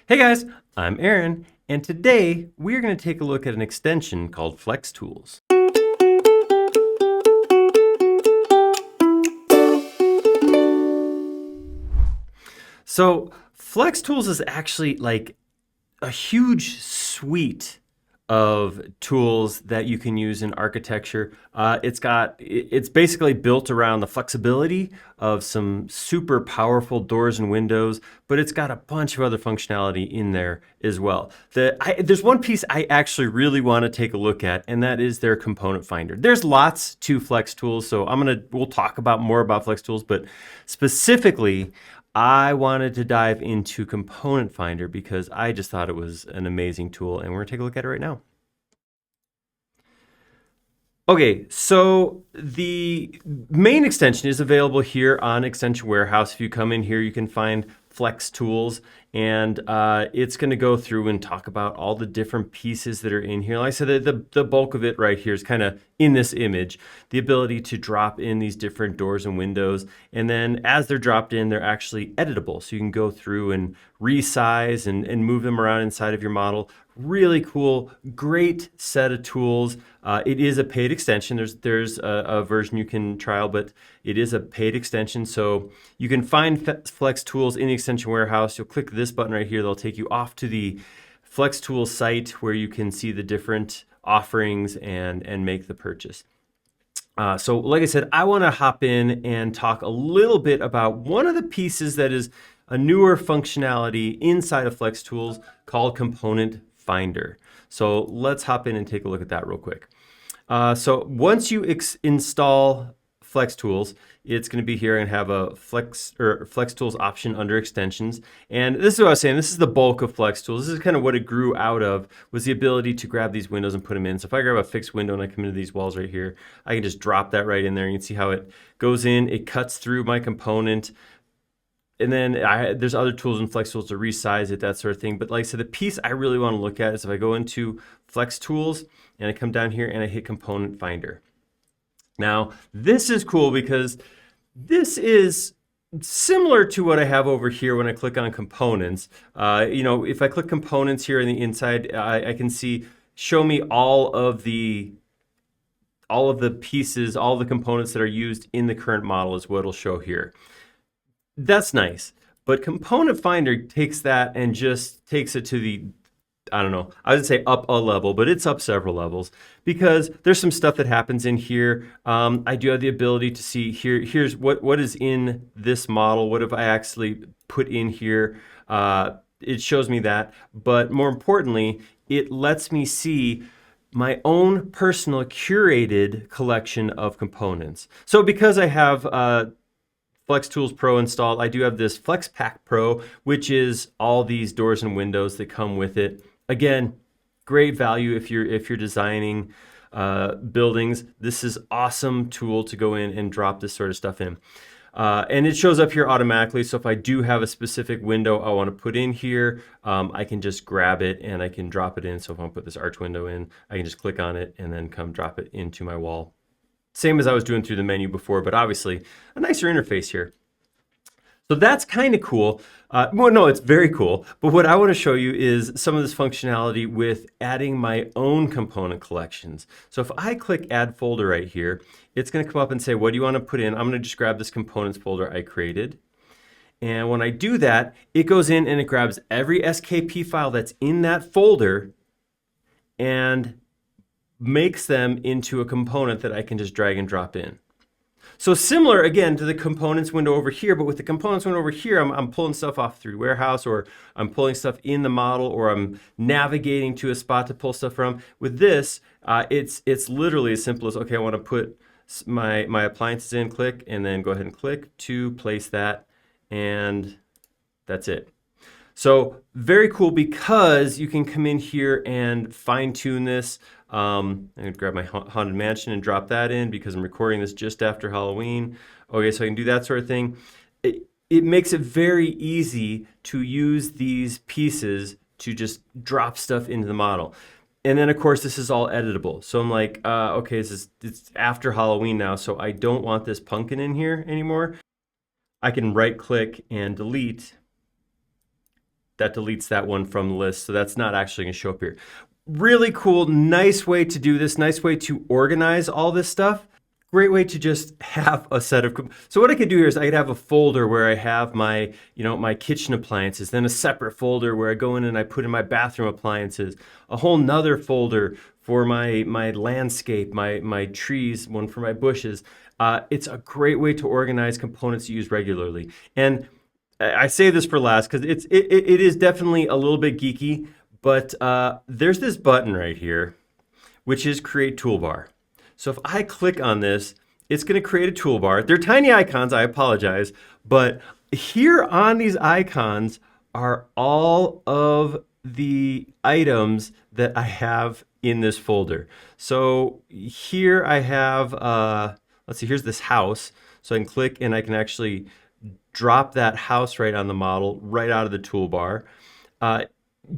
Hey guys, I'm Aaron, and today we're going to take a look at an extension called FlexTools. So FlexTools is actually like a huge suite of tools that you can use in architecture. It's basically built around the flexibility of some super powerful doors and windows, but it's got a bunch of other functionality in there as well. There's one piece I actually really want to take a look at, and that is their component finder. There's lots to FlexTools, so we'll talk about more about FlexTools, but specifically, I wanted to dive into Component Finder because I just thought it was an amazing tool, and we're going to take a look at it right now. Okay, so the main extension is available here on Extension Warehouse. If you come in here, you can find FlexTools, and it's going to go through and talk about all the different pieces that are in here. Like I said, the bulk of it right here is kind of in this image, the ability to drop in these different doors and windows, and then as they're dropped in, they're actually editable. So you can go through and resize and move them around inside of your model. Really cool, great set of tools. It is a paid extension. There's a version you can trial, but it is a paid extension. So you can find FlexTools in the Extension Warehouse. You'll click this button right here. They'll take you off to the FlexTools site where you can see the different offerings and make the purchase. So like I said, I want to hop in and talk a little bit about one of the pieces that is a newer functionality inside of FlexTools called Component Finder. So let's hop in and take a look at that real quick. So once you install FlexTools, it's going to be here and have a FlexTools option under extensions. And this is what I was saying, this is the bulk of FlexTools. This is kind of what it grew out of, was the ability to grab these windows and put them in. So if I grab a fixed window and I come into these walls right here, I can just drop that right in there. You can see how it goes in, it cuts through my component. And then there's other tools in FlexTools to resize it, that sort of thing. But like I said, the piece I really want to look at is if I go into FlexTools and I come down here and I hit Component Finder. Now, this is cool because this is similar to what I have over here when I click on components. If I click components here on the inside, I can see, show me all of the pieces, all the components that are used in the current model is what it'll show here. That's nice, but Component Finder takes that and just takes it to the, I don't know, I would say up a level, but it's up several levels because there's some stuff that happens in here. I do have the ability to see here's what is in this model. What have I actually put in here? It shows me that, but more importantly, it lets me see my own personal curated collection of components. So because I have FlexTools Pro installed, I do have this FlexPack Pro, which is all these doors and windows that come with it. Again, great value if you're designing buildings. This is awesome tool to go in and drop this sort of stuff in. And it shows up here automatically. So if I do have a specific window I want to put in here, I can just grab it and I can drop it in. So if I want to put this arch window in, I can just click on it and then come drop it into my wall. Same as I was doing through the menu before, but obviously a nicer interface here. So that's kind of cool. Well, no, it's very cool. But what I want to show you is some of this functionality with adding my own component collections. So if I click Add Folder right here, it's going to come up and say, what do you want to put in? I'm going to just grab this components folder I created. And when I do that, it goes in and it grabs every SKP file that's in that folder and makes them into a component that I can just drag and drop in. So similar, again, to the components window over here, but with the components window over here, I'm pulling stuff off through Warehouse, or I'm pulling stuff in the model, or I'm navigating to a spot to pull stuff from. With this, it's literally as simple as, okay, I want to put my appliances in, click, and then go ahead and click to place that, and that's it. So very cool because you can come in here and fine tune this. I'm going to grab my Haunted Mansion and drop that in because I'm recording this just after Halloween. Okay, so I can do that sort of thing. It makes it very easy to use these pieces to just drop stuff into the model. And then, of course, this is all editable. So I'm like, okay, it's after Halloween now, so I don't want this pumpkin in here anymore. I can right-click and delete. that deletes that one from the list. So that's not actually going to show up here. Really cool, nice way to do this, nice way to organize all this stuff. Great way to just have a set of, so what I could do here is I could have a folder where I have my, my kitchen appliances, then a separate folder where I go in and I put in my bathroom appliances, a whole nother folder for my landscape, my trees, one for my bushes. It's a great way to organize components you use regularly. And I say this for last because it is definitely a little bit geeky, but there's this button right here, which is Create Toolbar. So if I click on this, it's going to create a toolbar. They're tiny icons, I apologize, but here on these icons are all of the items that I have in this folder. So here I have, let's see, here's this house. So I can click and I can actually drop that house right on the model, right out of the toolbar.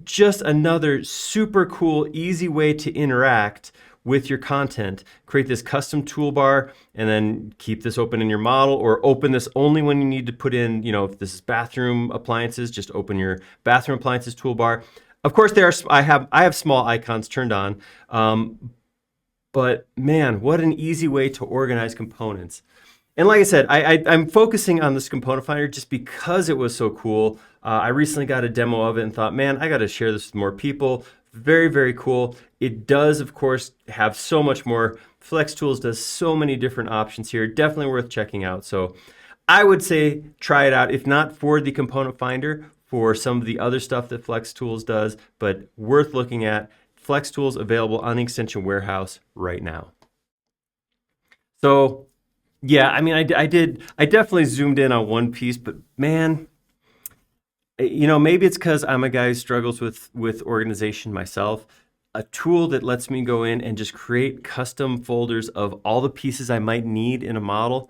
Just another super cool, easy way to interact with your content. Create this custom toolbar and then keep this open in your model, or open this only when you need to put in, if this is bathroom appliances, just open your bathroom appliances toolbar. Of course, I have small icons turned on, but man, what an easy way to organize components. And like I said, I'm focusing on this component finder just because it was so cool. I recently got a demo of it and thought, man, I got to share this with more people. Very, very cool. It does, of course, have so much more. FlexTools does so many different options here. Definitely worth checking out. So I would say try it out, if not for the component finder, for some of the other stuff that FlexTools does, but worth looking at. FlexTools available on the Extension Warehouse right now. So yeah, I mean, I definitely zoomed in on one piece, but man, maybe it's because I'm a guy who struggles with organization myself. A tool that lets me go in and just create custom folders of all the pieces I might need in a model.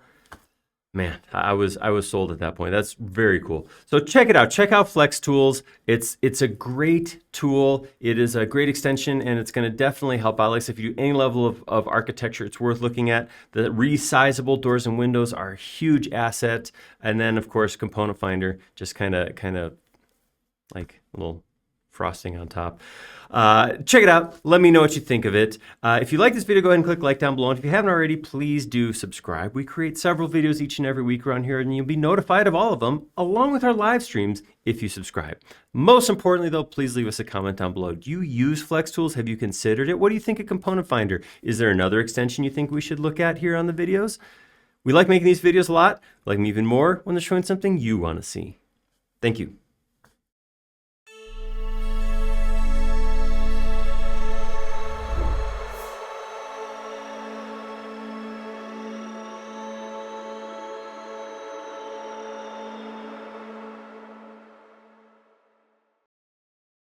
Man, I was sold at that point. That's very cool. So check it out. Check out FlexTools. It's a great tool. It is a great extension, and it's going to definitely help out. Like I said, if you do any level of architecture, it's worth looking at. The resizable doors and windows are a huge asset. And then, of course, Component Finder, just kind of like a little frosting on top. Check it out. Let me know what you think of it. If you like this video, go ahead and click like down below. And if you haven't already, please do subscribe. We create several videos each and every week around here, and you'll be notified of all of them, along with our live streams if you subscribe. Most importantly, though, please leave us a comment down below. Do you use FlexTools? Have you considered it? What do you think of Component Finder? Is there another extension you think we should look at here on the videos? We like making these videos a lot. We like them even more when they're showing something you want to see. Thank you.